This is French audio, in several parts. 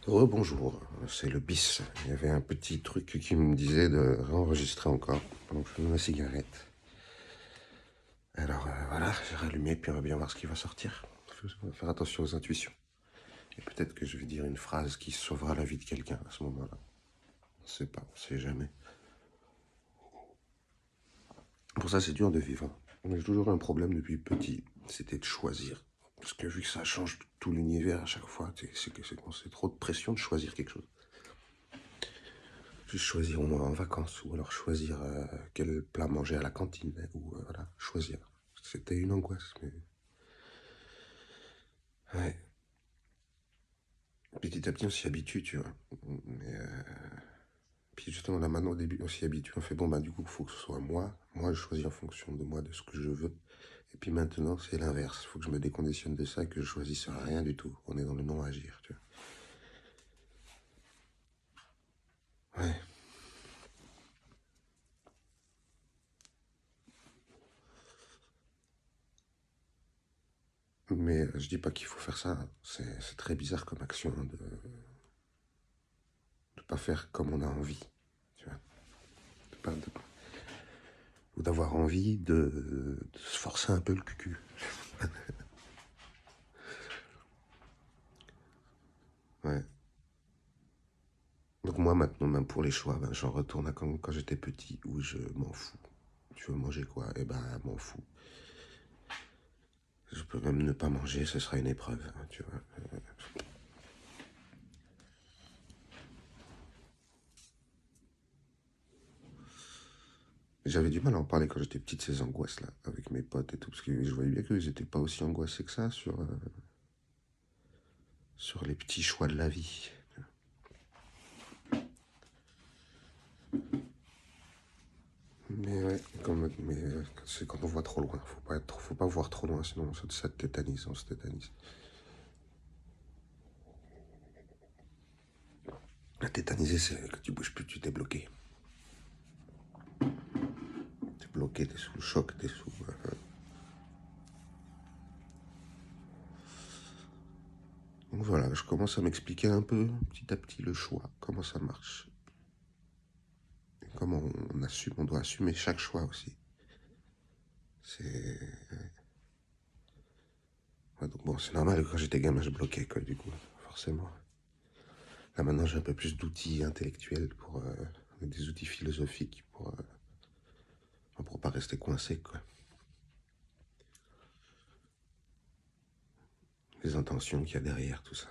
Bonjour, c'est le bis. Il y avait un petit truc qui me disait de réenregistrer encore pendant que je fume ma cigarette. Alors voilà, j'ai rallumé puis on va bien voir ce qui va sortir. On va faire attention aux intuitions. Et peut-être que je vais dire une phrase qui sauvera la vie de quelqu'un à ce moment-là. On sait pas, on sait jamais. Pour ça, c'est dur de vivre, hein. J'ai toujours eu un problème depuis petit, c'était de choisir. Parce que vu que ça change tout l'univers à chaque fois, c'est trop de pression de choisir quelque chose. Juste choisir au moins en vacances, ou alors choisir quel plat manger à la cantine, ou voilà, choisir. C'était une angoisse, mais... Ouais. Petit à petit, on s'y habitue, tu vois. Mais... Puis justement, là maintenant, au début, on s'y habitue, on fait, bon, bah du coup, il faut que ce soit moi. Moi, je choisis en fonction de moi, de ce que je veux. Et puis maintenant, c'est l'inverse. Il faut que je me déconditionne de ça et que je choisisse rien du tout. On est dans le non-agir, tu vois. Ouais. Mais je dis pas qu'il faut faire ça. C'est très bizarre comme action, hein, de pas faire comme on a envie, tu vois. Ou d'avoir envie de se forcer un peu le cucu. Ouais. Donc moi maintenant, même pour les choix, ben, j'en retourne à quand j'étais petit, où je m'en fous. Tu veux manger quoi? Eh ben, m'en fous. Je peux même ne pas manger, ce sera une épreuve, hein, tu vois. J'avais du mal à en parler quand j'étais petite, ces angoisses-là, avec mes potes et tout, parce que je voyais bien qu'ils étaient pas aussi angoissés que ça sur les petits choix de la vie. Mais ouais, c'est quand on voit trop loin. Faut pas voir trop loin, sinon ça te tétanise, on se tétanise. La tétanisé, c'est que tu bouges plus, tu t'es bloqué. T'es bloqué, t'es sous le choc, t'es sous... Donc voilà, je commence à m'expliquer un peu, petit à petit, le choix, comment ça marche. Et comment on assume, on doit assumer chaque choix aussi. C'est... Ouais, donc bon, c'est normal, quand j'étais gamin, je bloquais, quoi, du coup, forcément. Là, maintenant, j'ai un peu plus d'outils intellectuels des outils philosophiques pour pas rester coincé, quoi. Les intentions qu'il y a derrière tout ça.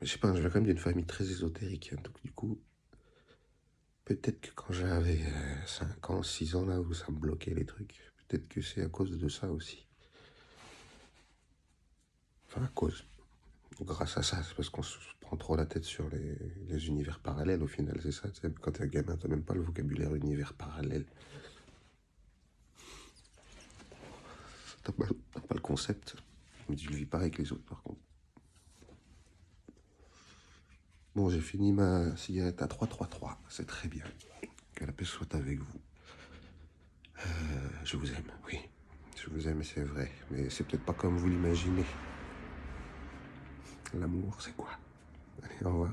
Mais je sais pas, je viens quand même d'une famille très ésotérique, hein, donc du coup, peut-être que quand j'avais 5 ans, 6 ans, là où ça me bloquait les trucs, peut-être que c'est à cause de ça aussi. Enfin, à cause. Grâce à ça, c'est parce qu'on se prend trop la tête sur les univers parallèles, au final, c'est ça. Tu sais, quand t'es un gamin, t'as même pas le vocabulaire univers parallèle. T'as pas le concept, mais tu le vis pas avec les autres, par contre. Bon, j'ai fini ma cigarette à 333, c'est très bien. Que la paix soit avec vous. Je vous aime, oui. Je vous aime, c'est vrai. Mais c'est peut-être pas comme vous l'imaginez. L'amour, c'est quoi? Allez, au revoir.